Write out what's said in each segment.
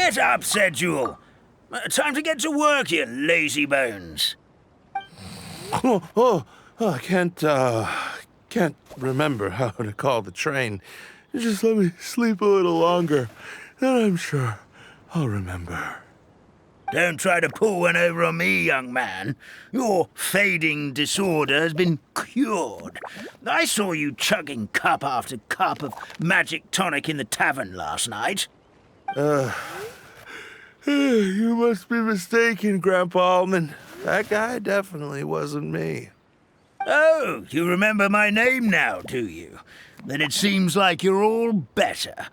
Get up, said Jewel. Time to get to work, you lazy bones. I can't remember how to call the train. Just let me sleep a little longer, then I'm sure I'll remember. Don't try to pull one over on me, young man. Your fading disorder has been cured. I saw you chugging cup after cup of magic tonic in the tavern last night. You must be mistaken, Grandpa Almond. That guy definitely wasn't me. Oh, you remember my name now, do you? Then it seems like you're all better.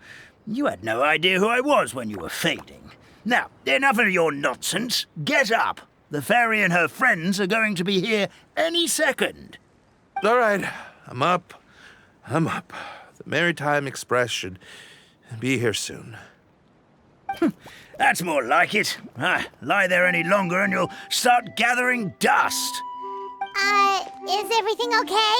You had no idea who I was when you were fading. Now, enough of your nonsense. Get up. The fairy and her friends are going to be here any second. All right, I'm up. The Maritime Express should be here soon. That's more like it. Lie there any longer and you'll start gathering dust. Is everything okay?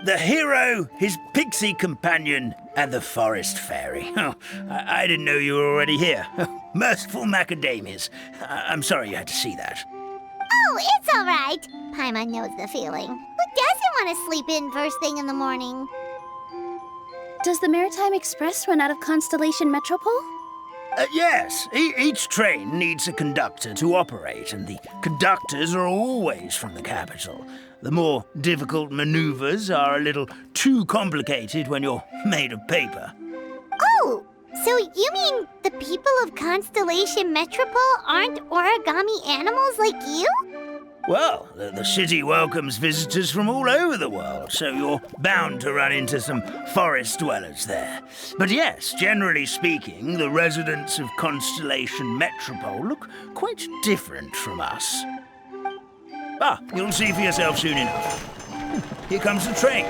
The hero, his pixie companion, and the forest fairy. Oh, I didn't know you were already here. Merciful macadamias. I'm sorry you had to see that. Oh, it's all right. Paimon knows the feeling. Who doesn't want to sleep in first thing in the morning? Does the Maritime Express run out of Constellation Metropole? Yes, each train needs a conductor to operate, and the conductors are always from the capital. The more difficult maneuvers are a little too complicated when you're made of paper. Oh, so you mean the people of Constellation Metropole aren't origami animals like you? Well, the city welcomes visitors from all over the world, so you're bound to run into some forest dwellers there. But yes, generally speaking, the residents of Constellation Metropole look quite different from us. You'll see for yourself soon enough. Here comes the train.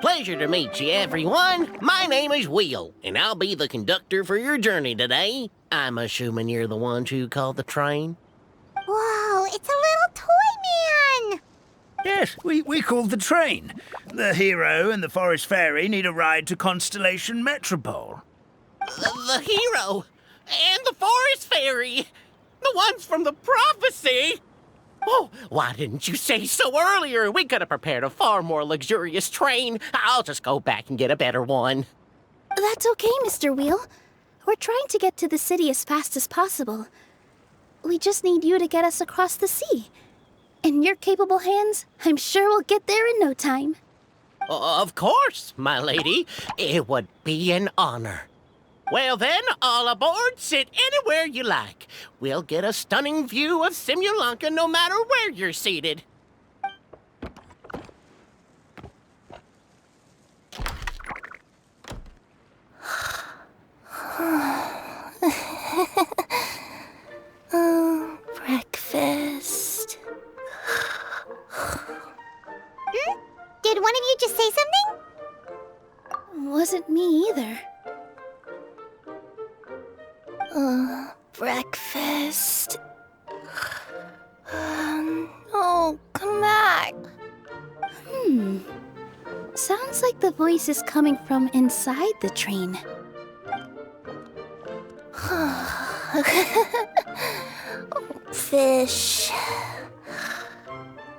Pleasure to meet you, everyone. My name is Will, and I'll be the conductor for your journey today. I'm assuming you're the ones who called the train? Whoa, it's a little toy man! Yes, we called the train. The hero and the forest fairy need a ride to Constellation Metropole. The hero and the forest fairy, the ones from the prophecy. Oh, why didn't you say so earlier? We could have prepared a far more luxurious train. I'll just go back and get a better one. That's okay, Mr. Wheel. We're trying to get to the city as fast as possible. We just need you to get us across the sea. In your capable hands, I'm sure we'll get there in no time. Of course, my lady. It would be an honor. Well then, all aboard, sit anywhere you like. We'll get a stunning view of Simulanka no matter where you're seated. Breakfast. Did one of you just say something? Wasn't me either. Breakfast. Oh, come back. Sounds like the voice is coming from inside the train. Fish.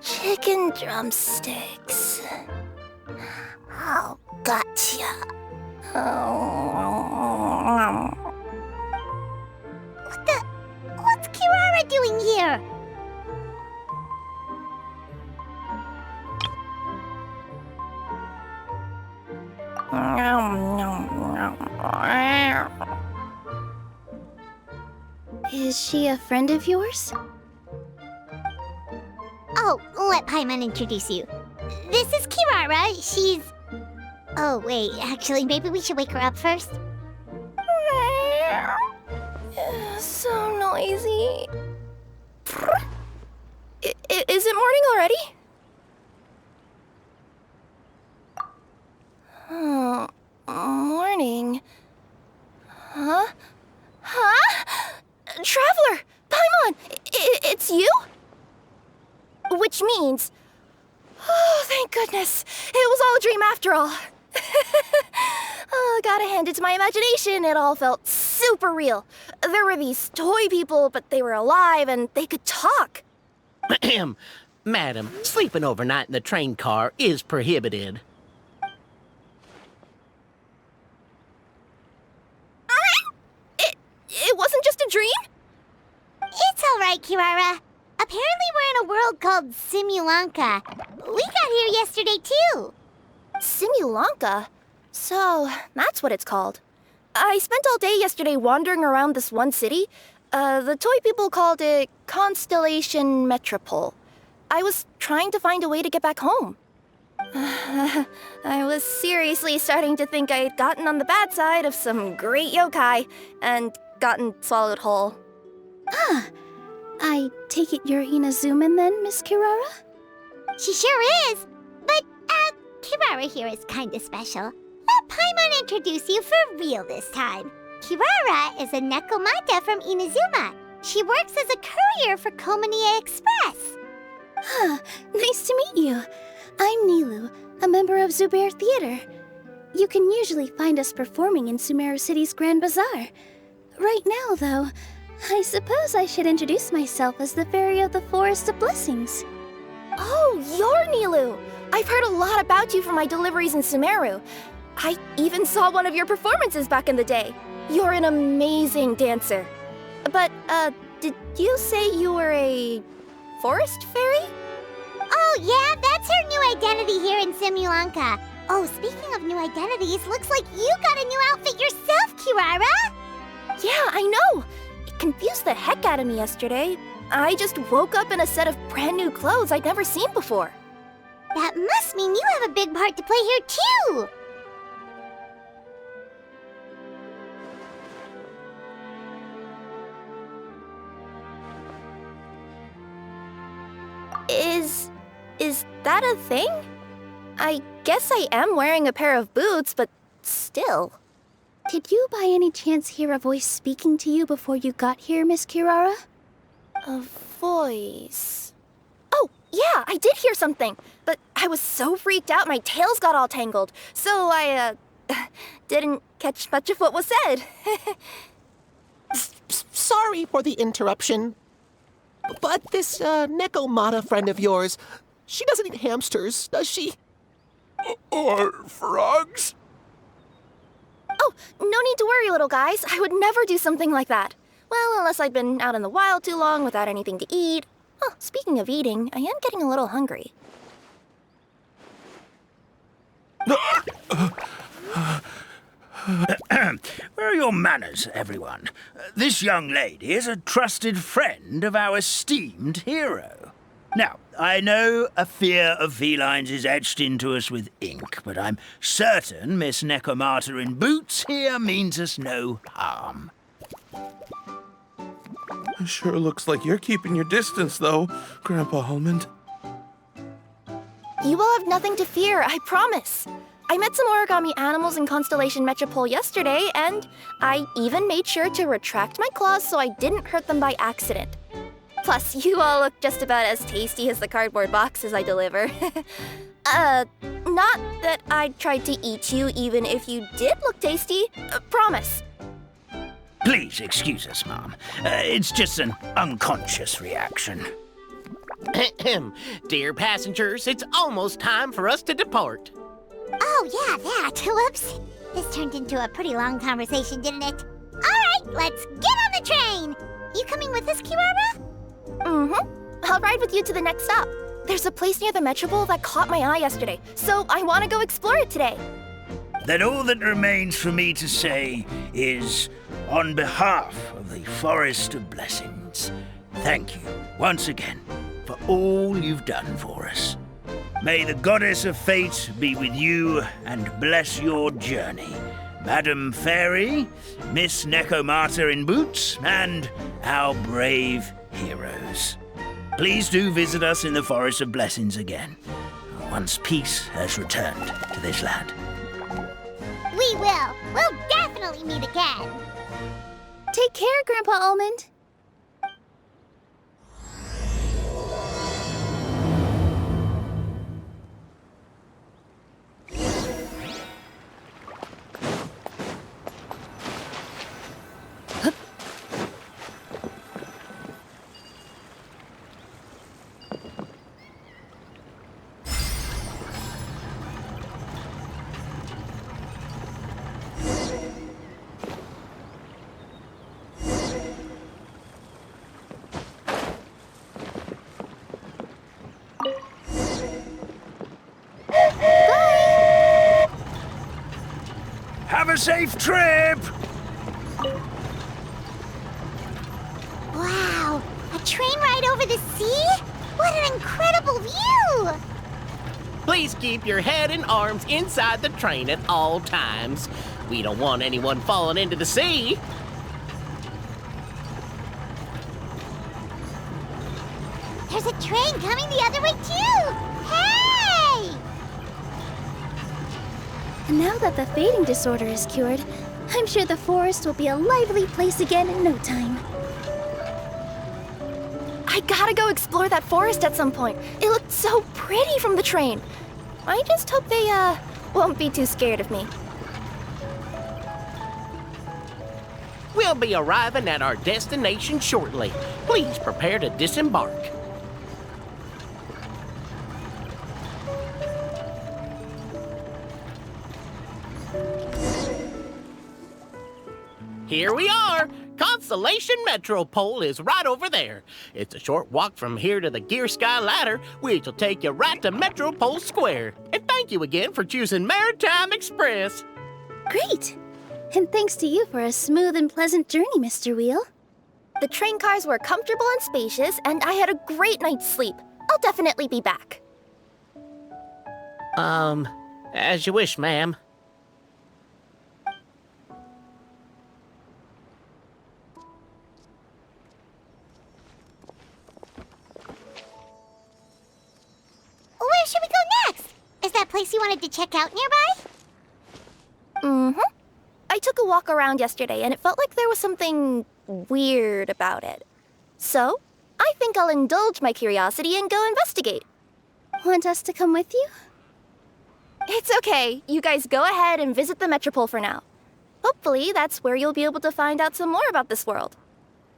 Chicken drumsticks. Oh, gotcha. What's Kirara doing here? Is she a friend of yours? Oh, let Paimon introduce you. This is Kirara. She's... Oh, wait. Actually, maybe we should wake her up first. So noisy. Is it morning already? Oh, morning. Huh? Traveler! Paimon! It's you? Which means... Oh, thank goodness. It was all a dream after all. Oh, gotta hand it to my imagination. It all felt super real. There were these toy people, but they were alive and they could talk. Madam, sleeping overnight in the train car is prohibited. It wasn't just a dream? It's all right, Kirara. Apparently we're in a world called Simulanka. We got here yesterday, too. Simulanka? So, that's what it's called. I spent all day yesterday wandering around this one city. The toy people called it Constellation Metropol. I was trying to find a way to get back home. I was seriously starting to think I had gotten on the bad side of some great yokai and gotten swallowed whole. Ah, I take it you're Inazuman then, Miss Kirara? She sure is. But, Kirara here is kinda special. Let Paimon introduce you for real this time. Kirara is a Nekomata from Inazuma. She works as a courier for Komanie Express. Huh, nice to meet you. I'm Nilou, a member of Zubair Theater. You can usually find us performing in Sumeru City's Grand Bazaar. Right now, though, I suppose I should introduce myself as the Fairy of the Forest of Blessings. Oh, you're Nilou! I've heard a lot about you from my deliveries in Sumeru. I even saw one of your performances back in the day. You're an amazing dancer. But, did you say you were a forest fairy? Oh, yeah, that's her new identity here in Simulanka. Oh, speaking of new identities, looks like you got a new outfit yourself, Kirara! Yeah, I know! It confused the heck out of me yesterday. I just woke up in a set of brand new clothes I'd never seen before. That must mean you have a big part to play here, too! Is that a thing? I guess I am wearing a pair of boots, but still. Did you by any chance hear a voice speaking to you before you got here, Miss Kirara? A voice... Oh, yeah, I did hear something, but I was so freaked out my tails got all tangled, so I, didn't catch much of what was said. Sorry for the interruption. But this, Nekomata friend of yours, she doesn't eat hamsters, does she? Or frogs? Oh, no need to worry, little guys. I would never do something like that. Well, unless I'd been out in the wild too long without anything to eat. Oh, speaking of eating, I am getting a little hungry. Where are your manners, everyone? This young lady is a trusted friend of our esteemed hero. Now, I know a fear of felines is etched into us with ink, but I'm certain Miss Nekomata in boots here means us no harm. Sure looks like you're keeping your distance, though, Grandpa Almond. You will have nothing to fear, I promise. I met some origami animals in Constellation Metropol yesterday, and I even made sure to retract my claws so I didn't hurt them by accident. Plus, you all look just about as tasty as the cardboard boxes I deliver. Not that I tried to eat you even if you did look tasty. Promise. Please excuse us, Mom. It's just an unconscious reaction. Dear passengers, it's almost time for us to depart. Oh, yeah, that. Whoops. This turned into a pretty long conversation, didn't it? All right, let's get on the train. You coming with us, Kirara? Mm-hmm. I'll ride with you to the next stop. There's a place near the Metropol that caught my eye yesterday, so I want to go explore it today. Then all that remains for me to say is, on behalf of the Forest of Blessings, thank you once again for all you've done for us. May the goddess of fate be with you and bless your journey. Madam Fairy, Miss Nekomata in boots, and our brave heroes. Please do visit us in the Forest of Blessings again, once peace has returned to this land. We will. We'll definitely meet again. Take care, Grandpa Almond. a safe trip! Wow, a train ride over the sea? What an incredible view! Please keep your head and arms inside the train at all times. We don't want anyone falling into the sea. There's a train coming the other way too! Hey! And now that the fading disorder is cured, I'm sure the forest will be a lively place again in no time. I gotta go explore that forest at some point. It looked so pretty from the train. I just hope they, won't be too scared of me. We'll be arriving at our destination shortly. Please prepare to disembark. Here we are! Constellation Metropole is right over there. It's a short walk from here to the Gear Sky Ladder, which will take you right to Metropole Square. And thank you again for choosing Maritime Express. Great! And thanks to you for a smooth and pleasant journey, Mr. Wheel. The train cars were comfortable and spacious, and I had a great night's sleep. I'll definitely be back. As you wish, ma'am. Where should we go next? Is that place you wanted to check out nearby? Mm-hmm. I took a walk around yesterday, and it felt like there was something weird about it. So, I think I'll indulge my curiosity and go investigate. Want us to come with you? It's okay. You guys go ahead and visit the Metropole for now. Hopefully, that's where you'll be able to find out some more about this world.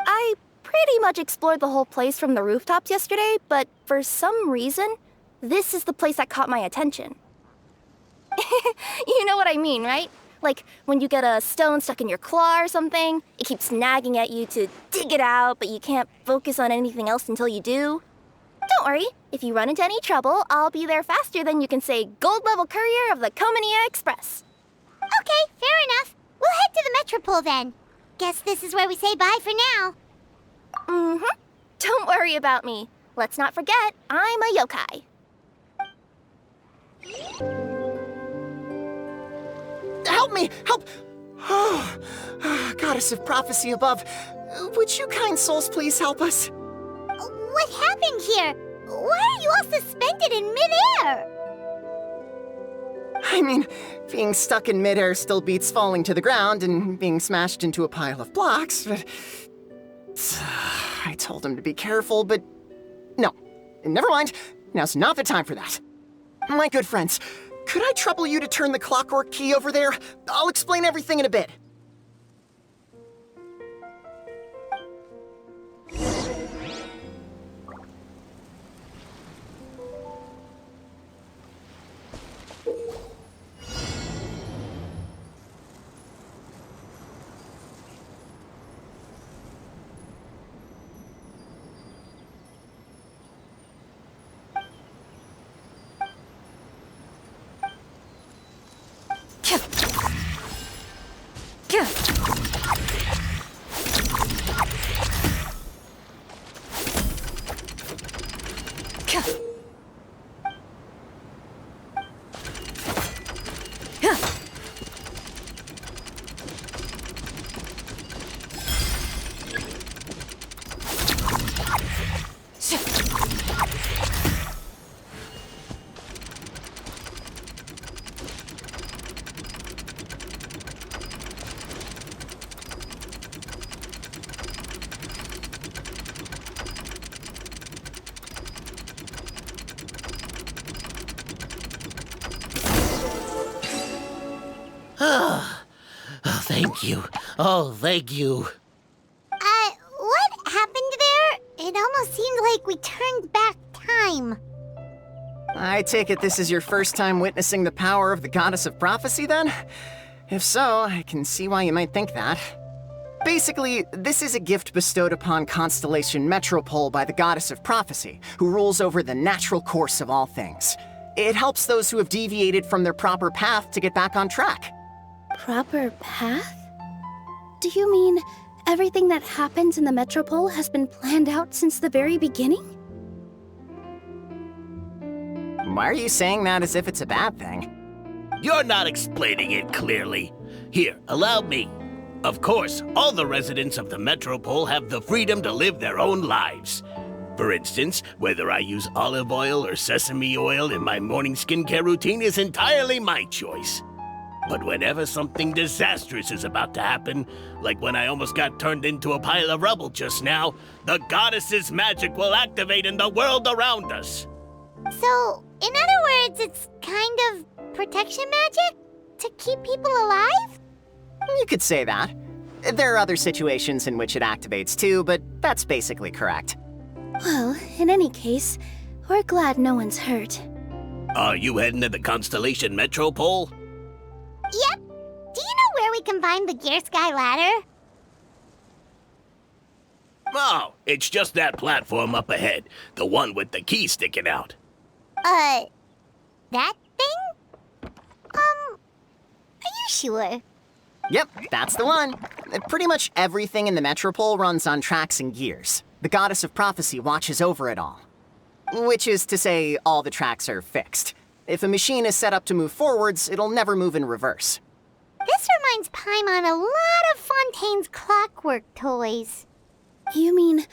I pretty much explored the whole place from the rooftops yesterday, but for some reason, this is the place that caught my attention. You know what I mean, right? Like when you get a stone stuck in your claw or something, it keeps nagging at you to dig it out, but you can't focus on anything else until you do. Don't worry, if you run into any trouble, I'll be there faster than you can say gold level courier of the Comania Express. Okay, fair enough. We'll head to the Metropole then. Guess this is where we say bye for now. Mm-hmm. Don't worry about me. Let's not forget, I'm a yokai. Help me! Help! Oh, Goddess of Prophecy above, would you kind souls please help us? What happened here? Why are you all suspended in midair? I mean, being stuck in midair still beats falling to the ground and being smashed into a pile of blocks, but... I told him to be careful, but... No. Never mind. Now's not the time for that. My good friends, could I trouble you to turn the clockwork key over there? I'll explain everything in a bit. Thank you. Oh, thank you. What happened there? It almost seemed like we turned back time. I take it this is your first time witnessing the power of the Goddess of Prophecy, then? If so, I can see why you might think that. Basically, this is a gift bestowed upon Constellation Metropole by the Goddess of Prophecy, who rules over the natural course of all things. It helps those who have deviated from their proper path to get back on track. Proper path? Do you mean everything that happens in the Metropole has been planned out since the very beginning? Why are you saying that as if it's a bad thing? You're not explaining it clearly. Here, allow me. Of course, all the residents of the Metropole have the freedom to live their own lives. For instance, whether I use olive oil or sesame oil in my morning skincare routine is entirely my choice. But whenever something disastrous is about to happen, like when I almost got turned into a pile of rubble just now, the goddess's magic will activate in the world around us. So, in other words, it's kind of protection magic? To keep people alive? You could say that. There are other situations in which it activates too, but that's basically correct. Well, in any case, we're glad no one's hurt. Are you heading to the constellation Metropole? Yep. Do you know where we can find the Gear Sky Ladder? Oh, it's just that platform up ahead. The one with the key sticking out. That thing? Are you sure? Yep, that's the one. Pretty much everything in the Metropole runs on tracks and gears. The goddess of prophecy watches over it all. Which is to say, all the tracks are fixed. If a machine is set up to move forwards, it'll never move in reverse. This reminds Paimon a lot of Fontaine's clockwork toys. You mean,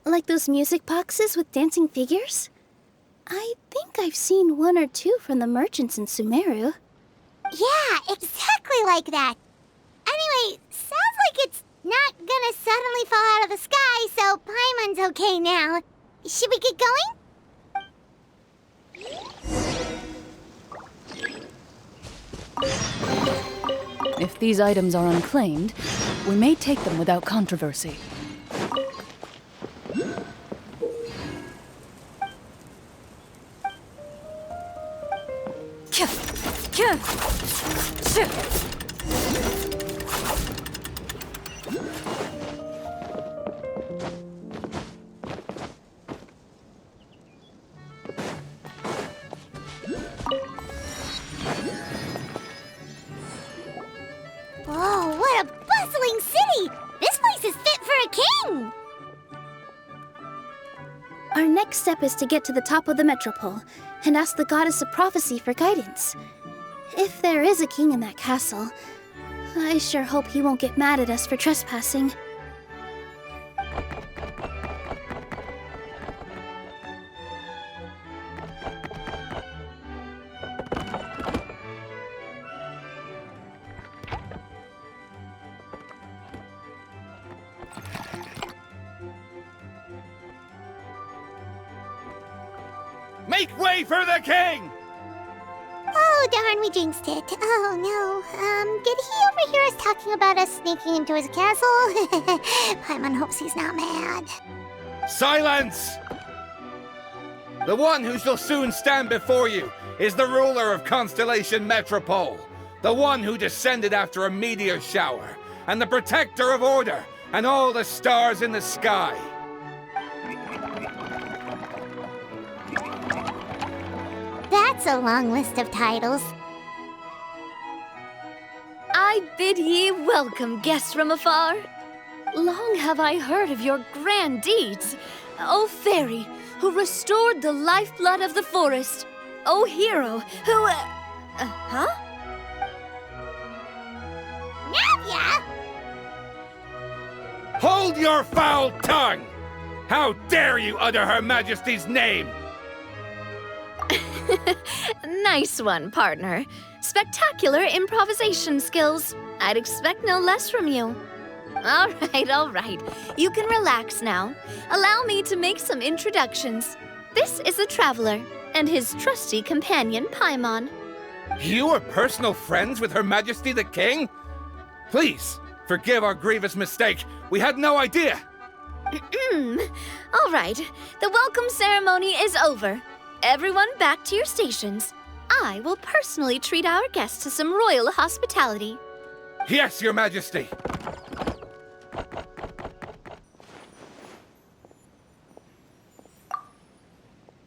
like those music boxes with dancing figures? I think I've seen one or two from the merchants in Sumeru. Yeah, exactly like that. Anyway, sounds like it's not gonna suddenly fall out of the sky, so Paimon's okay now. Should we get going? If these items are unclaimed, we may take them without controversy. Whoa, what a bustling city! This place is fit for a king! Our next step is to get to the top of the Metropole and ask the goddess of prophecy for guidance. If there is a king in that castle, I sure hope he won't get mad at us for trespassing. Make way for the king! Oh, darn, we jinxed it. Oh, no. Did he overhear us talking about us sneaking into his castle? Paimon hopes he's not mad. Silence! The one who shall soon stand before you is the ruler of Constellation Metropole, the one who descended after a meteor shower, and the protector of order and all the stars in the sky. That's a long list of titles. I bid ye welcome, guests from afar. Long have I heard of your grand deeds. O fairy, who restored the lifeblood of the forest. O hero, who... huh? Navia! Hold your foul tongue! How dare you utter Her Majesty's name! Nice one, partner. Spectacular improvisation skills. I'd expect no less from you. All right. You can relax now. Allow me to make some introductions. This is the Traveler, and his trusty companion, Paimon. You are personal friends with Her Majesty the King? Please, forgive our grievous mistake. We had no idea. All right. The welcome ceremony is over. Everyone back to your stations. I will personally treat our guests to some royal hospitality. Yes, Your Majesty.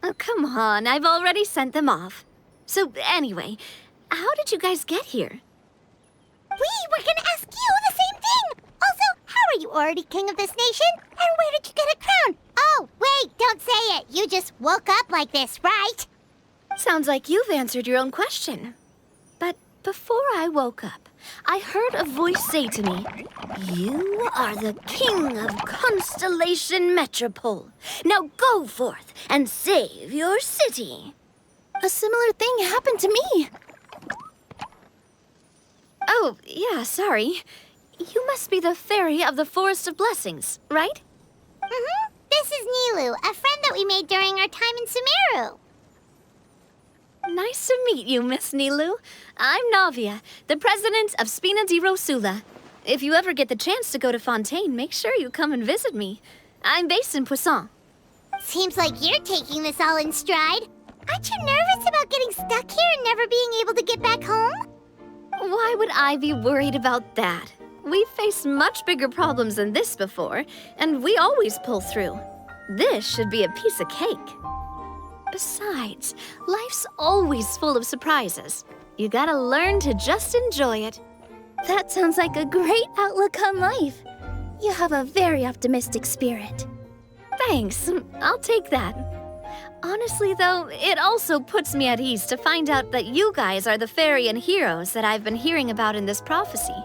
Oh, come on. I've already sent them off. So, anyway, how did you guys get here? We already king of this nation? And where did you get a crown? Oh, wait, don't say it. You just woke up like this, right? Sounds like you've answered your own question. But before I woke up, I heard a voice say to me, "You are the king of Constellation Metropole. Now go forth and save your city." A similar thing happened to me. Oh, yeah, sorry. You must be the fairy of the Forest of Blessings, right? Mm-hmm. This is Nilou, a friend that we made during our time in Sumeru. Nice to meet you, Miss Nilou. I'm Navia, the president of Spina di Rosula. If you ever get the chance to go to Fontaine, make sure you come and visit me. I'm based in Poisson. Seems like you're taking this all in stride. Aren't you nervous about getting stuck here and never being able to get back home? Why would I be worried about that? We've faced much bigger problems than this before, and we always pull through. This should be a piece of cake. Besides, life's always full of surprises. You gotta learn to just enjoy it. That sounds like a great outlook on life. You have a very optimistic spirit. Thanks, I'll take that. Honestly, though, it also puts me at ease to find out that you guys are the fairy and heroes that I've been hearing about in this prophecy.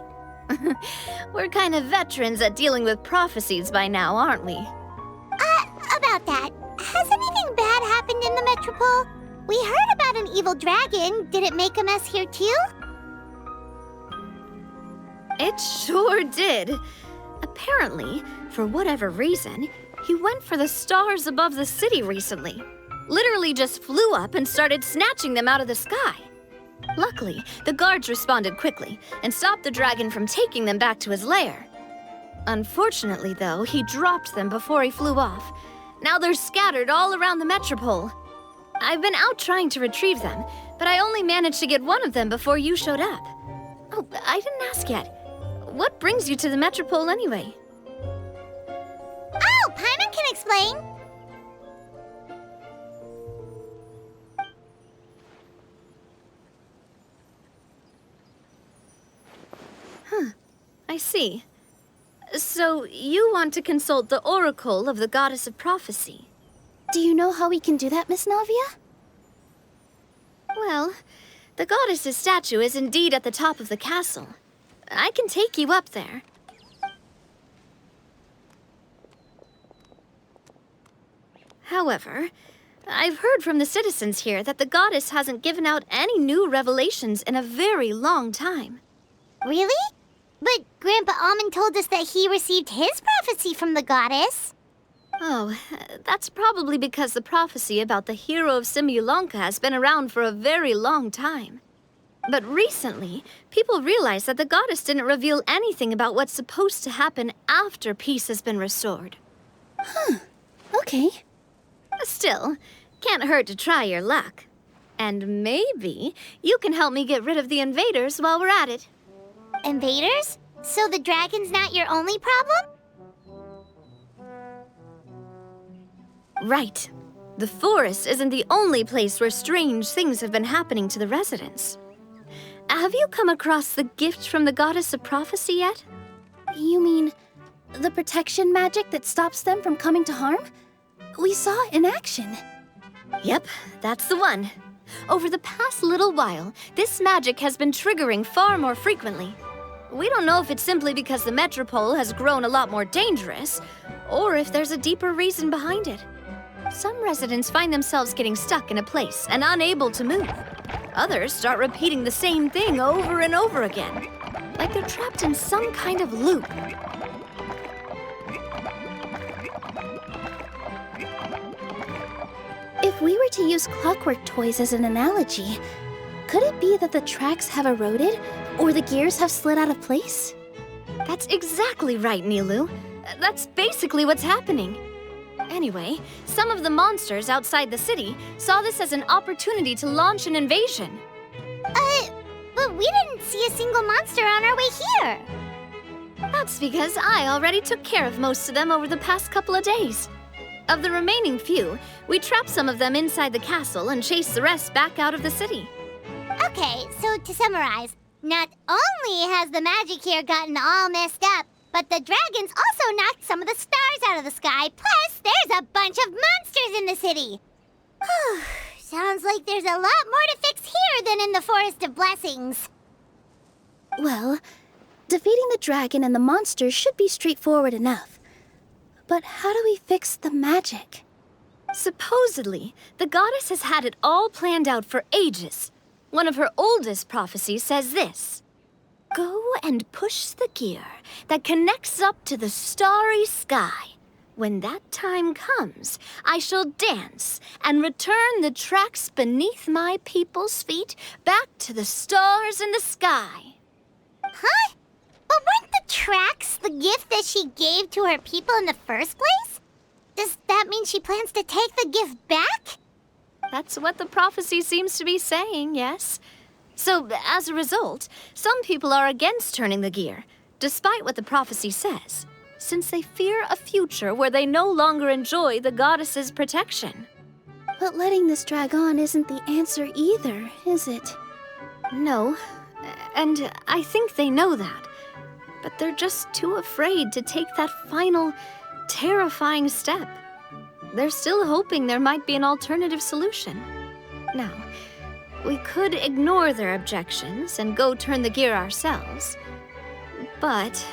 We're kind of veterans at dealing with prophecies by now, aren't we? About that, has anything bad happened in the Metropole? We heard about an evil dragon. Did it make a mess here too? It sure did. Apparently, for whatever reason, he went for the stars above the city recently. Literally just flew up and started snatching them out of the sky. Luckily, the guards responded quickly and stopped the dragon from taking them back to his lair. Unfortunately, though, he dropped them before he flew off. Now they're scattered all around the Metropole. I've been out trying to retrieve them, but I only managed to get one of them before you showed up. Oh, I didn't ask yet. What brings you to the Metropole anyway? Oh, Paimon can explain. I see. So you want to consult the oracle of the goddess of prophecy? Do you know how we can do that, Miss Navia? Well, the goddess's statue is indeed at the top of the castle. I can take you up there. However, I've heard from the citizens here that the goddess hasn't given out any new revelations in a very long time. Really? But Grandpa Almond told us that he received his prophecy from the goddess. Oh, that's probably because the prophecy about the hero of Simulanka has been around for a very long time. But recently, people realized that the goddess didn't reveal anything about what's supposed to happen after peace has been restored. Okay. Still, can't hurt to try your luck. And maybe you can help me get rid of the invaders while we're at it. Invaders? So the dragon's not your only problem? Right. The forest isn't the only place where strange things have been happening to the residents. Have you come across the gift from the goddess of prophecy yet? You mean the protection magic that stops them from coming to harm? We saw it in action. Yep, that's the one. Over the past little while, this magic has been triggering far more frequently. We don't know if it's simply because the Metropole has grown a lot more dangerous, or if there's a deeper reason behind it. Some residents find themselves getting stuck in a place and unable to move. Others start repeating the same thing over and over again, like they're trapped in some kind of loop. If we were to use clockwork toys as an analogy, could it be that the tracks have eroded or the gears have slid out of place? That's exactly right, Nilou. That's basically what's happening. Anyway, some of the monsters outside the city saw this as an opportunity to launch an invasion. But we didn't see a single monster on our way here. That's because I already took care of most of them over the past couple of days. Of the remaining few, we trapped some of them inside the castle and chased the rest back out of the city. Okay, so to summarize, not only has the magic here gotten all messed up, But the dragons also knocked some of the stars out of the sky. Plus, there's a bunch of monsters in the city. Sounds like there's a lot more to fix here than in the Forest of Blessings. Well, defeating the dragon and the monsters should be straightforward enough. But how do we fix the magic? Supposedly, the goddess has had it all planned out for ages. One of her oldest prophecies says this: "Go and push the gear that connects up to the starry sky. When that time comes, I shall dance and return the tracks beneath my people's feet back to the stars in the sky." Huh? But weren't the tracks the gift that she gave to her people in the first place? Does that mean she plans to take the gift back? That's what the prophecy seems to be saying, yes. So, as a result, some people are against turning the gear, despite what the prophecy says, since they fear a future where they no longer enjoy the goddess's protection. But letting this drag on isn't the answer either, is it? No, and I think they know that. But they're just too afraid to take that final, terrifying step. They're still hoping there might be an alternative solution. Now, we could ignore their objections and go turn the gear ourselves, but...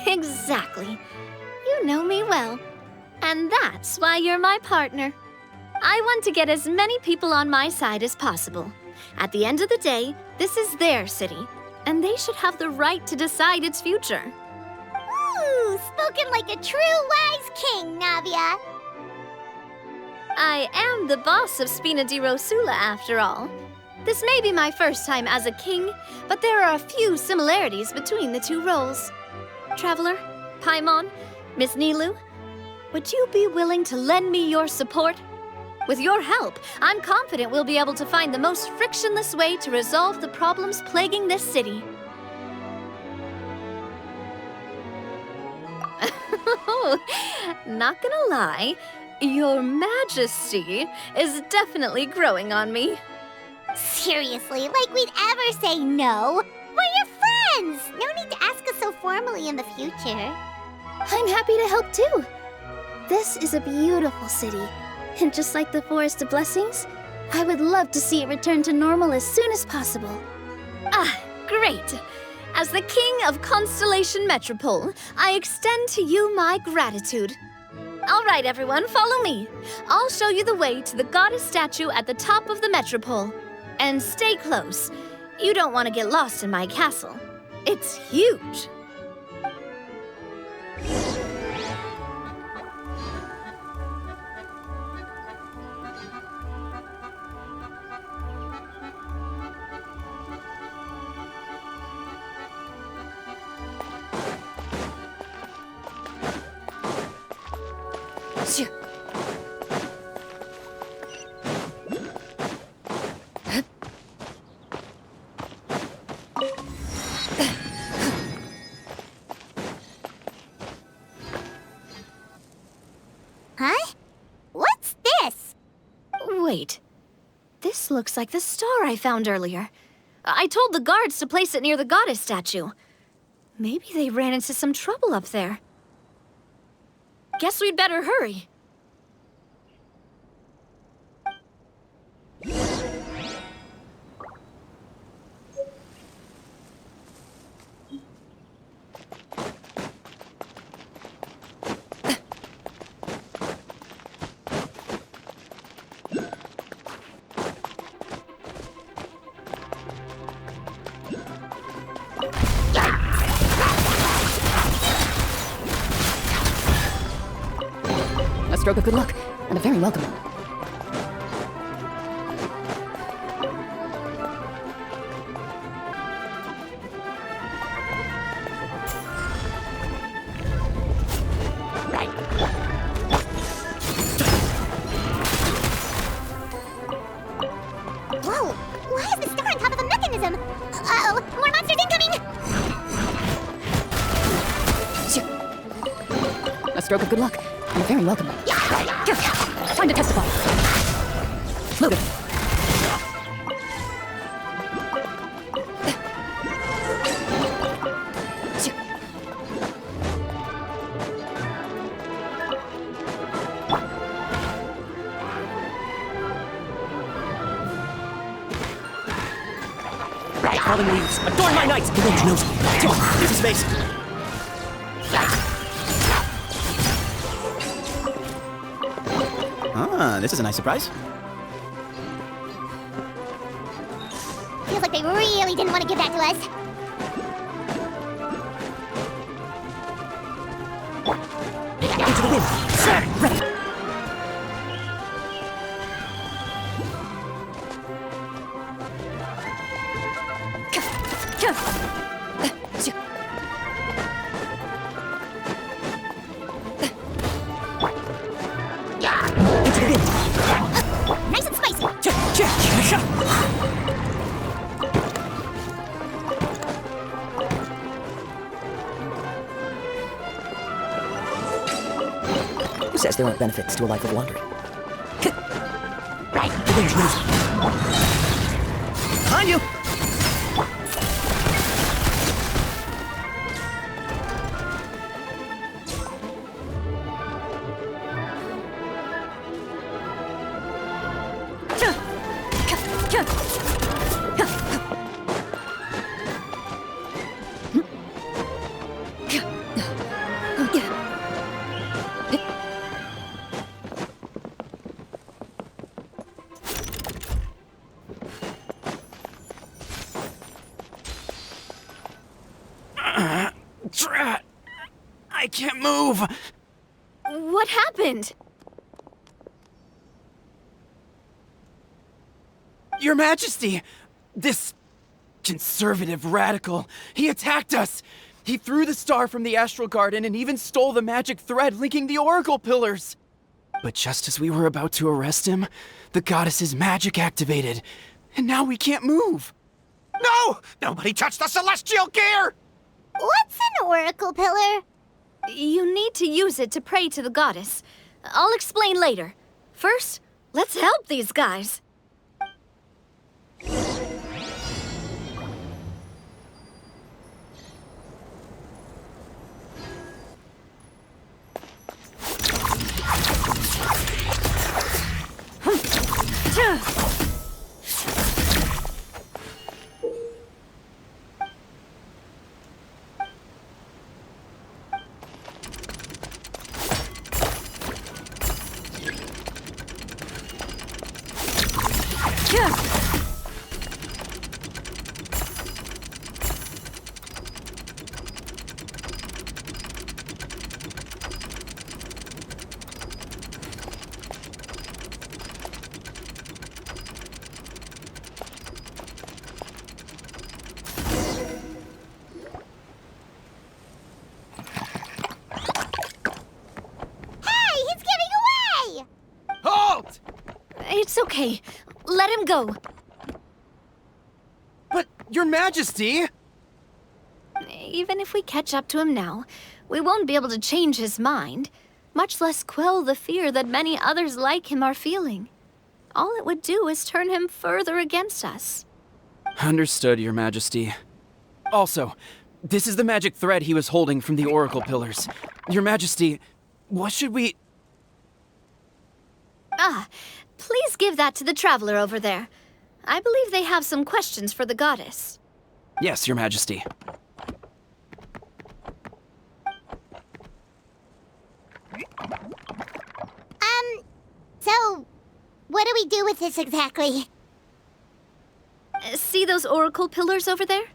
Exactly. You know me well. And that's why you're my partner. I want to get as many people on my side as possible. At the end of the day, this is their city, and they should have the right to decide its future. Ooh, spoken like a true wise king, Navia. I am the boss of Spina di Rosula, after all. This may be my first time as a king, but there are a few similarities between the two roles. Traveler, Paimon, Miss Nilou, would you be willing to lend me your support? With your help, I'm confident we'll be able to find the most frictionless way to resolve the problems plaguing this city. Not gonna lie, Your Majesty is definitely growing on me. Seriously, like we'd ever say no. We're your friends! No need to ask us so formally in the future. I'm happy to help too. This is a beautiful city. And just like the Forest of Blessings, I would love to see it return to normal as soon as possible. Ah, great. As the King of Constellation Metropole, I extend to you my gratitude. All right, everyone, follow me. I'll show you the way to the goddess statue at the top of the Metropole. And stay close. You don't want to get lost in my castle. It's huge. Huh? What's this? Wait. This looks like the star I found earlier. I told the guards to place it near the goddess statue. Maybe they ran into some trouble up there. Guess we'd better hurry. A stroke of good luck, and a very welcome one. Whoa! Why is the star on top of the mechanism? Uh-oh! More monsters incoming! A stroke of good luck, and a very welcome one. Time to testify. Loaded. fallen leaves. Adorn my nights. The wind knows. Come on, give me space. Ah, this is a nice surprise. Feels like they really didn't want to give that to us. Into the wind. Right. Nice and spicy. Who says there aren't benefits to a life of wandering? Right. Behind you! Drat! I can't move! What happened? Your Majesty! This conservative radical, he attacked us! He threw the star from the Astral Garden and even stole the magic thread linking the Oracle Pillars! But just as we were about to arrest him, the goddess's magic activated, and now we can't move! No! Nobody touched the celestial gear! What's an oracle pillar? You need to use it to pray to the goddess. I'll explain later. First, let's help these guys. It's okay. Let him go. But, Your Majesty! Even if we catch up to him now, we won't be able to change his mind, much less quell the fear that many others like him are feeling. All it would do is turn him further against us. Understood, Your Majesty. Also, this is the magic thread he was holding from the Oracle Pillars. Your Majesty, what should we... Please give that to the traveler over there. I believe they have some questions for the goddess. Yes, Your Majesty. So, what do we do with this exactly? See those oracle pillars over there?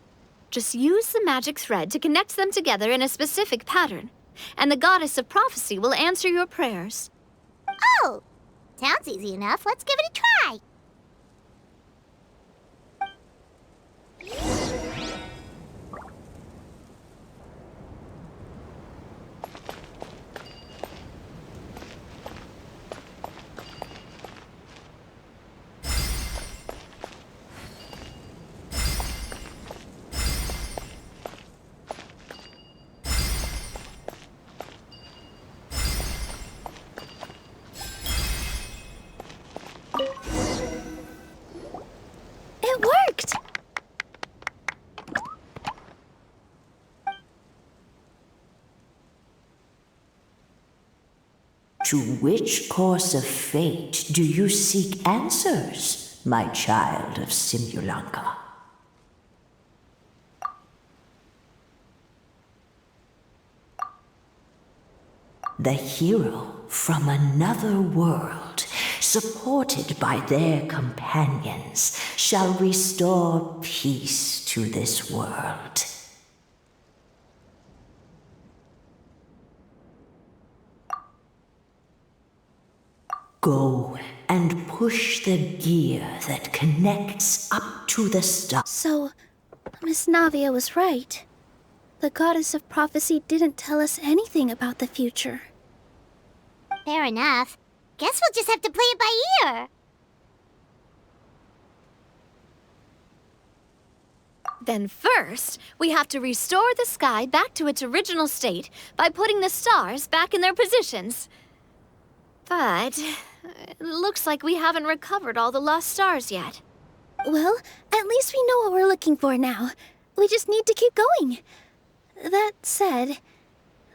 Just use the magic thread to connect them together in a specific pattern, and the goddess of prophecy will answer your prayers. Oh! Sounds easy enough. Let's give it a try. It worked! To which course of fate do you seek answers, my child of Simulanka? the hero from another world, supported by their companions, shall restore peace to this world. Go and push the gear that connects up to the star. So, Miss Navia was right. The goddess of prophecy didn't tell us anything about the future. Fair enough. Guess we'll just have to play it by ear. Then first, we have to restore the sky back to its original state by putting the stars back in their positions. But it looks like we haven't recovered all the lost stars yet. Well, at least we know what we're looking for now. We just need to keep going. That said,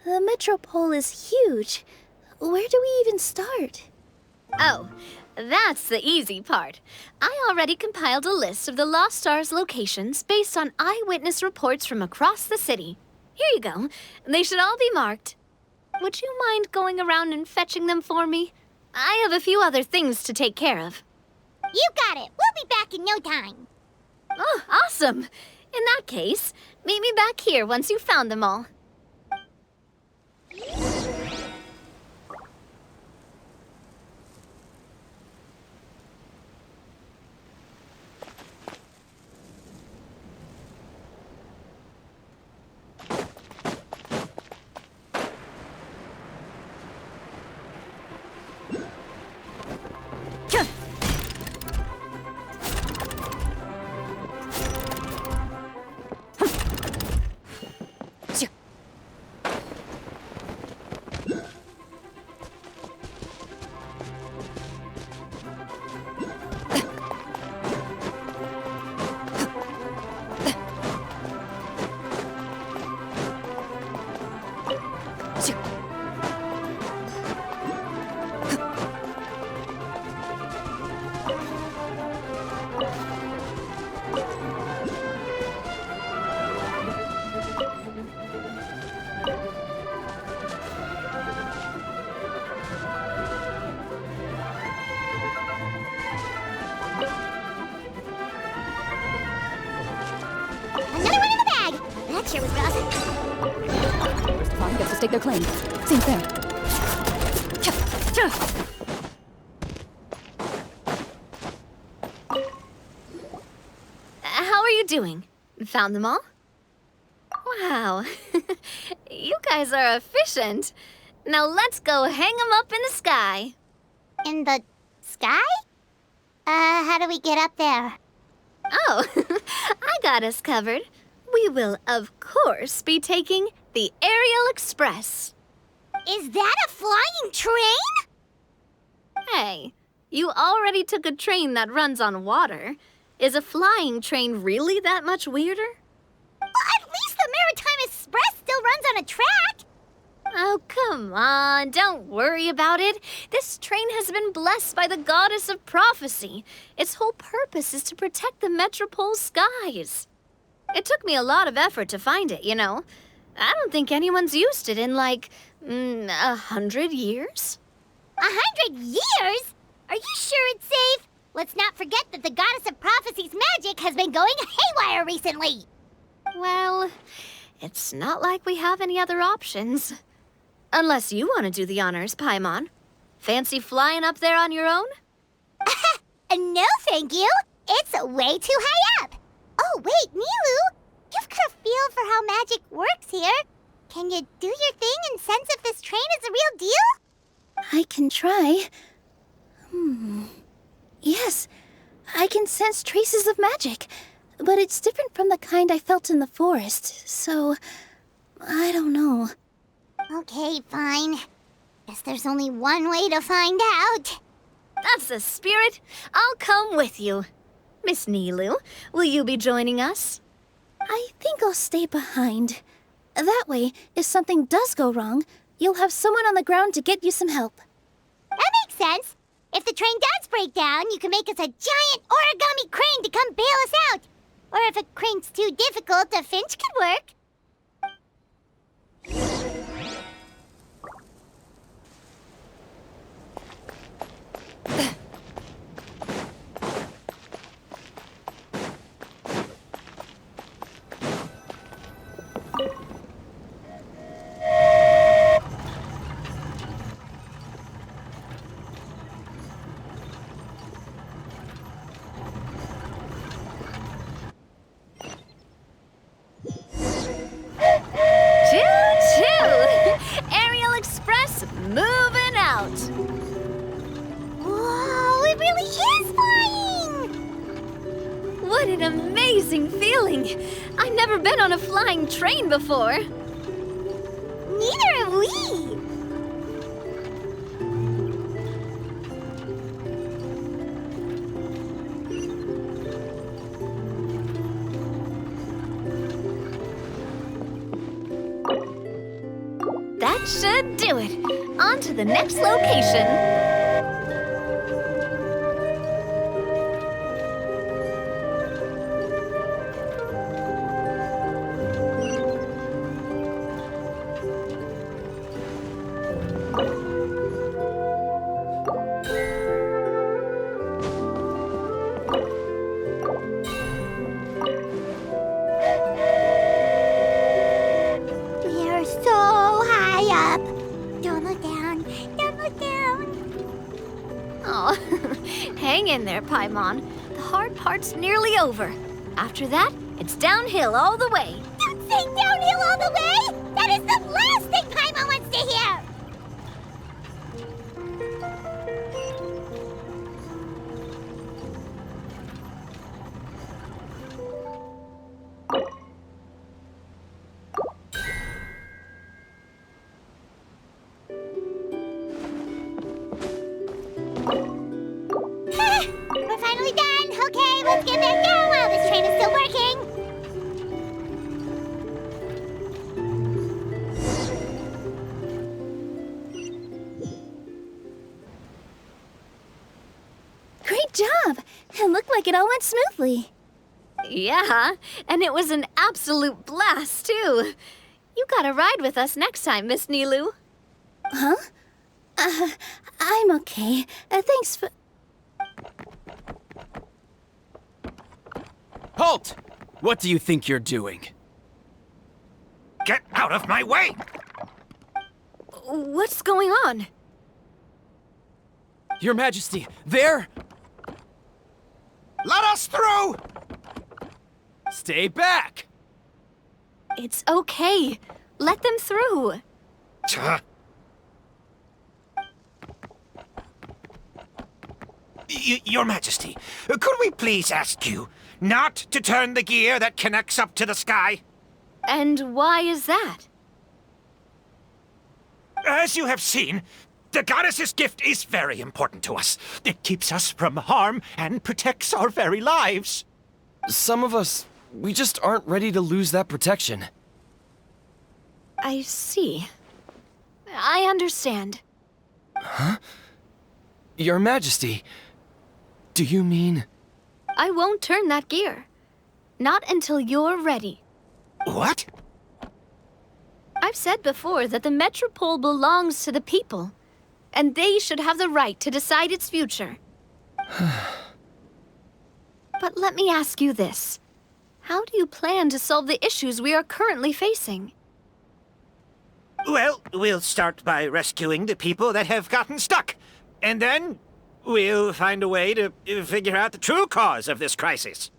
the Metropole is huge. Where do we even start? Oh, that's the easy part. I already compiled a list of the lost stars' locations based on eyewitness reports from across the city. Here you go. They should all be marked. Would you mind going around and fetching them for me? I have a few other things to take care of. You got it. We'll be back in no time. Oh, awesome. In that case, meet me back here once you've found them all. Sure was awesome. First farm gets to stake their claim. Seems fair. How are you doing? Found them all? Wow. You guys are efficient. Now let's go hang them up in the sky. In the sky? How do we get up there? Oh, I got us covered. We will, of course, be taking the Aerial Express. Is that a flying train? Hey, you already took a train that runs on water. Is a flying train really that much weirder? Well, at least the Maritime Express still runs on a track. Oh, come on, don't worry about it. This train has been blessed by the goddess of prophecy. Its whole purpose is to protect the Metropole's skies. It took me a lot of effort to find it, you know. I don't think anyone's used it in, like, 100 years. 100 years? Are you sure it's safe? Let's not forget that the goddess of prophecy's magic has been going haywire recently. Well, it's not like we have any other options. Unless you want to do the honors, Paimon. Fancy flying up there on your own? No, thank you. It's way too high up. Oh, wait, Nilou. You've got a feel for how magic works here. Can you do your thing and sense if this train is a real deal? I can try. Yes, I can sense traces of magic, but it's different from the kind I felt in the forest, so I don't know. Okay, fine. Guess there's only one way to find out. That's the spirit. I'll come with you. Miss Nilou, will you be joining us? I think I'll stay behind. That way, if something does go wrong, you'll have someone on the ground to get you some help. That makes sense. If the train does break down, you can make us a giant origami crane to come bail us out. Or if a crane's too difficult, a finch could work. never been on a flying train before. Neither have we. That should do it. On to the next location. We are so high up. Don't look down. Don't look down. Oh, hang in there, Paimon. The hard part's nearly over. After that, it's downhill all the way. Don't say downhill all the way. That is the last thing Paimon wants to hear. We're finally done. Okay, let's get back down while this train is still working. Great job! It looked like it all went smoothly. Yeah, and it was an absolute blast, too. You gotta ride with us next time, Miss Nilou. Huh? I'm okay. Thanks for... Halt! What do you think you're doing? Get out of my way! What's going on? Your Majesty, there! Let us through! Stay back! It's okay. Let them through. Your Majesty, could we please ask you not to turn the gear that connects up to the sky? And why is that? As you have seen, the goddess's gift is very important to us. It keeps us from harm and protects our very lives. Some of us, we just aren't ready to lose that protection. I see. I understand. Huh? Your Majesty, do you mean... I won't turn that gear. Not until you're ready. What? I've said before that the Metropole belongs to the people, and they should have the right to decide its future. But let me ask you this. How do you plan to solve the issues we are currently facing? Well, we'll start by rescuing the people that have gotten stuck. And then we'll find a way to figure out the true cause of this crisis.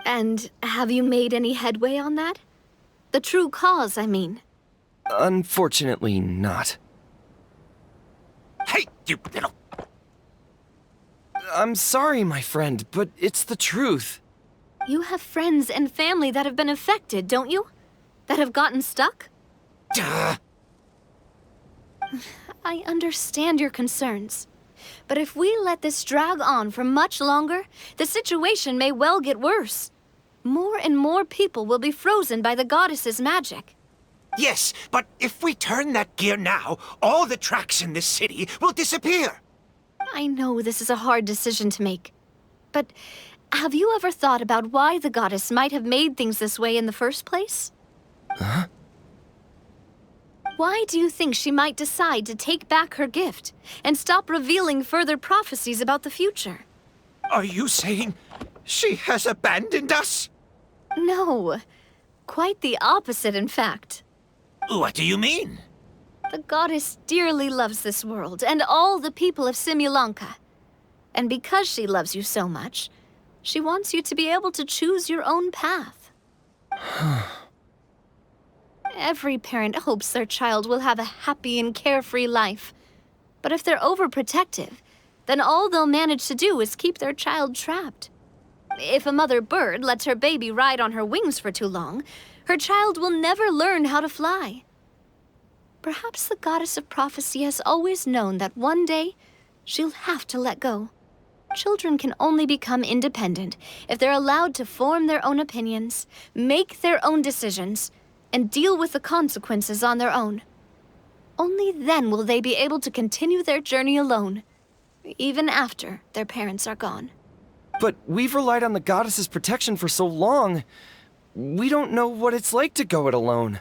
And have you made any headway on that? The true cause, I mean. Unfortunately not. Hey, you little... I'm sorry, my friend, but it's the truth. You have friends and family that have been affected, don't you? That have gotten stuck? Duh. I understand your concerns. But if we let this drag on for much longer, the situation may well get worse. More and more people will be frozen by the goddess's magic. Yes, but if we turn that gear now, all the tracks in this city will disappear. I know this is a hard decision to make. But have you ever thought about why the goddess might have made things this way in the first place? Huh? Why do you think she might decide to take back her gift and stop revealing further prophecies about the future? Are you saying she has abandoned us? No. Quite the opposite, in fact. What do you mean? The goddess dearly loves this world and all the people of Simulanka. And because she loves you so much, she wants you to be able to choose your own path. Every parent hopes their child will have a happy and carefree life. But if they're overprotective, then all they'll manage to do is keep their child trapped. If a mother bird lets her baby ride on her wings for too long, her child will never learn how to fly. Perhaps the goddess of prophecy has always known that one day she'll have to let go. Children can only become independent if they're allowed to form their own opinions, make their own decisions, and deal with the consequences on their own. Only then will they be able to continue their journey alone, even after their parents are gone. But we've relied on the goddess's protection for so long. We don't know what it's like to go it alone.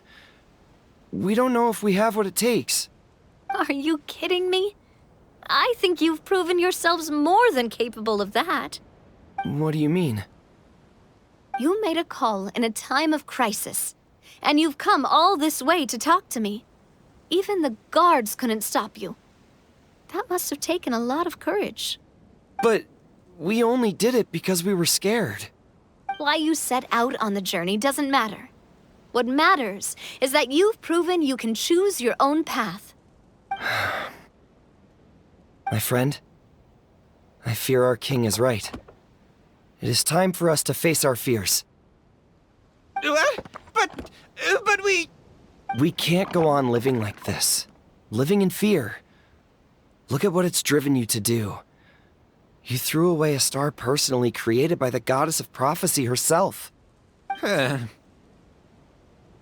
We don't know if we have what it takes. Are you kidding me? I think you've proven yourselves more than capable of that. What do you mean? You made a call in a time of crisis, and you've come all this way to talk to me. Even the guards couldn't stop you. That must have taken a lot of courage. But we only did it because we were scared. Why you set out on the journey doesn't matter. What matters is that you've proven you can choose your own path. My friend, I fear our king is right. It is time for us to face our fears. What? But we... We can't go on living like this. Living in fear. Look at what it's driven you to do. You threw away a star personally created by the goddess of prophecy herself.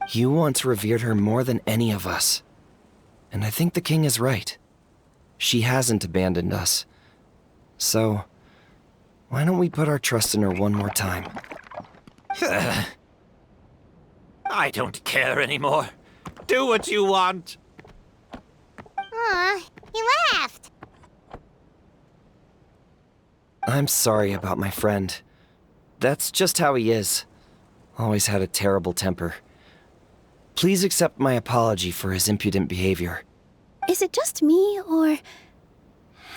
You once revered her more than any of us. And I think the king is right. She hasn't abandoned us. So, why don't we put our trust in her one more time? I don't care anymore. Do what you want. Aw, he laughed. I'm sorry about my friend. That's just how he is. Always had a terrible temper. Please accept my apology for his impudent behavior. Is it just me, or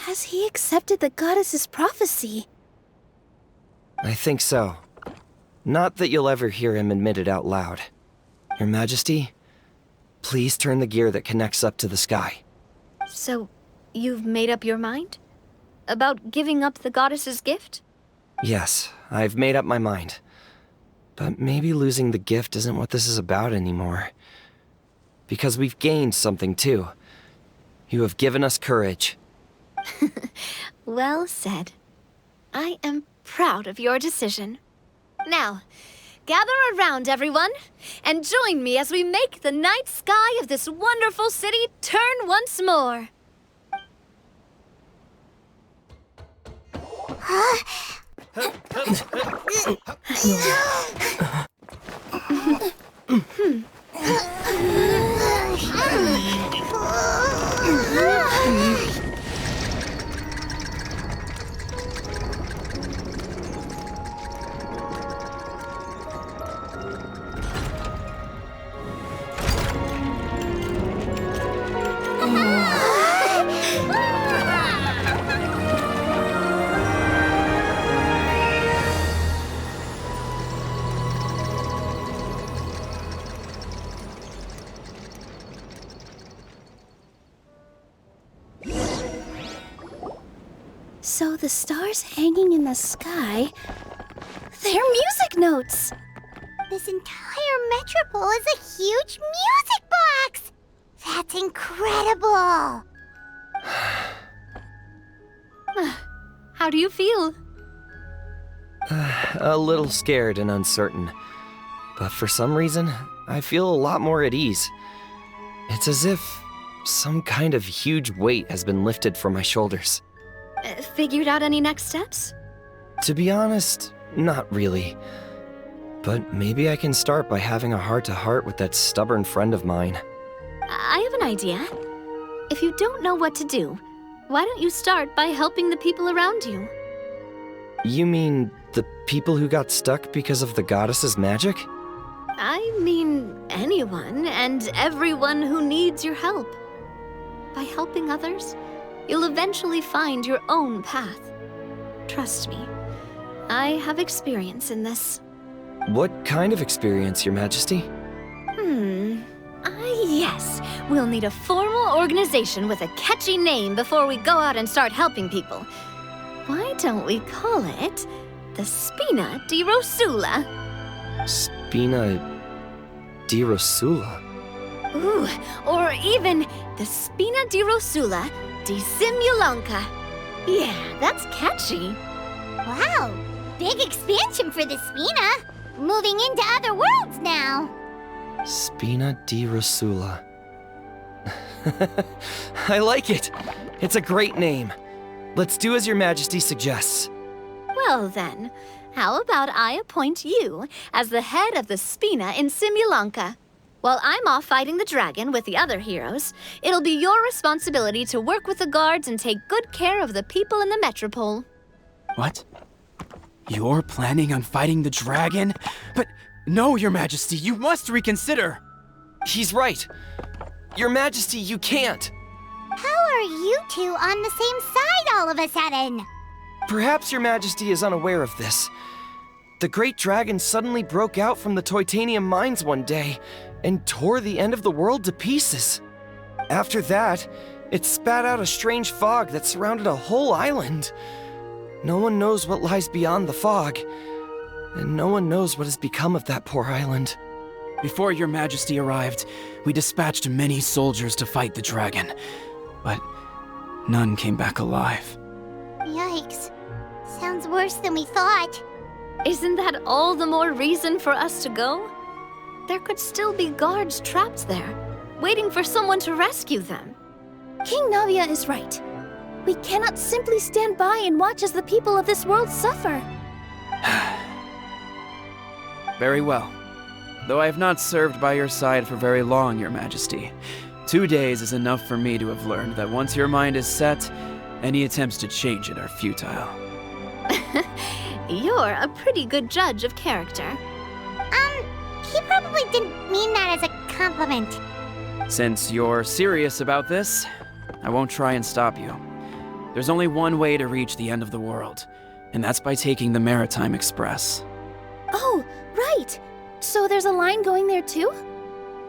has he accepted the goddess's prophecy? I think so. Not that you'll ever hear him admit it out loud. Your Majesty, please turn the gear that connects up to the sky. So, you've made up your mind? About giving up the goddess's gift? Yes, I've made up my mind. But maybe losing the gift isn't what this is about anymore. Because we've gained something too. You have given us courage. Well said. I am proud of your decision. Now, gather around, everyone, and join me as we make the night sky of this wonderful city turn once more. So the stars hanging in the sky, they're music notes! This entire metropole is a huge music box! That's incredible! How do you feel? A little scared and uncertain. But for some reason, I feel a lot more at ease. It's as if some kind of huge weight has been lifted from my shoulders. Figured out any next steps? To be honest, not really. But maybe I can start by having a heart-to-heart with that stubborn friend of mine. I have an idea. If you don't know what to do, why don't you start by helping the people around you? You mean the people who got stuck because of the goddess's magic? I mean anyone and everyone who needs your help. By helping others, you'll eventually find your own path. Trust me, I have experience in this. What kind of experience, Your Majesty? Yes. We'll need a formal organization with a catchy name before we go out and start helping people. Why don't we call it the Spina di Rosula. Spina di Rosula? Ooh, or even the Spina di Rosula di Simulanka. Yeah, that's catchy. Wow, big expansion for the Spina. Moving into other worlds now. Spina di Rosula. I like it. It's a great name. Let's do as Your Majesty suggests. Well then, how about I appoint you as the head of the Spina in Simulanka? While I'm off fighting the dragon with the other heroes, it'll be your responsibility to work with the guards and take good care of the people in the Metropole. What? You're planning on fighting the dragon? But no, Your Majesty, you must reconsider. He's right. Your Majesty, you can't. How are you two on the same side all of a sudden? Perhaps Your Majesty is unaware of this. The great dragon suddenly broke out from the Titanium mines one day and tore the end of the world to pieces. After that, it spat out a strange fog that surrounded a whole island. No one knows what lies beyond the fog, and no one knows what has become of that poor island. Before Your Majesty arrived, we dispatched many soldiers to fight the dragon, but none came back alive. Yikes. Sounds worse than we thought. Isn't that all the more reason for us to go? There could still be guards trapped there, waiting for someone to rescue them. King Navia is right. We cannot simply stand by and watch as the people of this world suffer. Very well. Though I have not served by your side for very long, Your Majesty, 2 days is enough for me to have learned that once your mind is set, any attempts to change it are futile. You're a pretty good judge of character. He probably didn't mean that as a compliment. Since you're serious about this, I won't try and stop you. There's only one way to reach the end of the world, and that's by taking the Maritime Express. Oh, right! So there's a line going there too?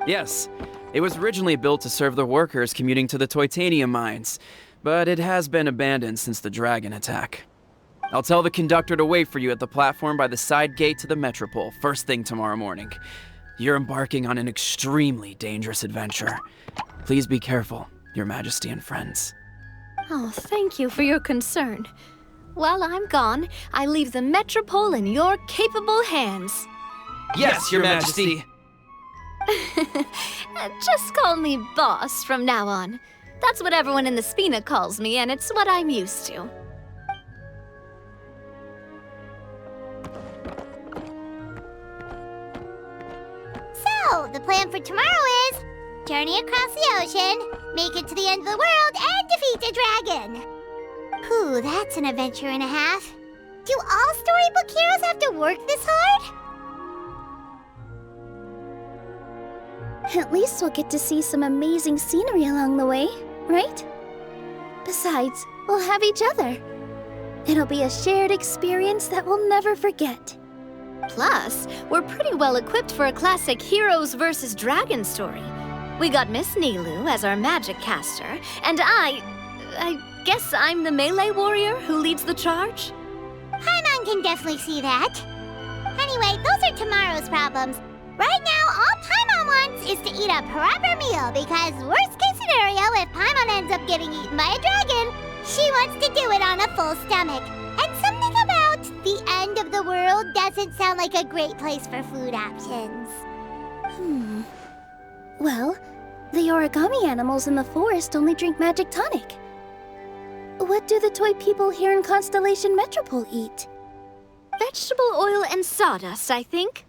Yes, it was originally built to serve the workers commuting to the Titanium mines, but it has been abandoned since the dragon attack. I'll tell the conductor to wait for you at the platform by the side gate to the Metropole first thing tomorrow morning. You're embarking on an extremely dangerous adventure. Please be careful, Your Majesty and friends. Oh, thank you for your concern. While I'm gone, I leave the Metropole in your capable hands. Yes, Your Majesty. Just call me boss from now on. That's what everyone in the Spina calls me, and it's what I'm used to. So, the plan for tomorrow is journey across the ocean, make it to the end of the world, and defeat a dragon. Ooh, that's an adventure and a half. Do all storybook heroes have to work this hard? At least we'll get to see some amazing scenery along the way, right? Besides, we'll have each other. It'll be a shared experience that we'll never forget. Plus, we're pretty well equipped for a classic heroes versus dragon story. We got Miss Nilou as our magic caster, and I guess I'm the melee warrior who leads the charge? Paimon can definitely see that. Anyway, those are tomorrow's problems. Right now, all Paimon wants is to eat a proper meal, because worst case scenario, if Paimon ends up getting eaten by a dragon, she wants to do it on a full stomach. And something about the end of the world doesn't sound like a great place for food options. Well, the origami animals in the forest only drink magic tonic. What do the toy people here in Constellation Metropole eat? Vegetable oil and sawdust, I think.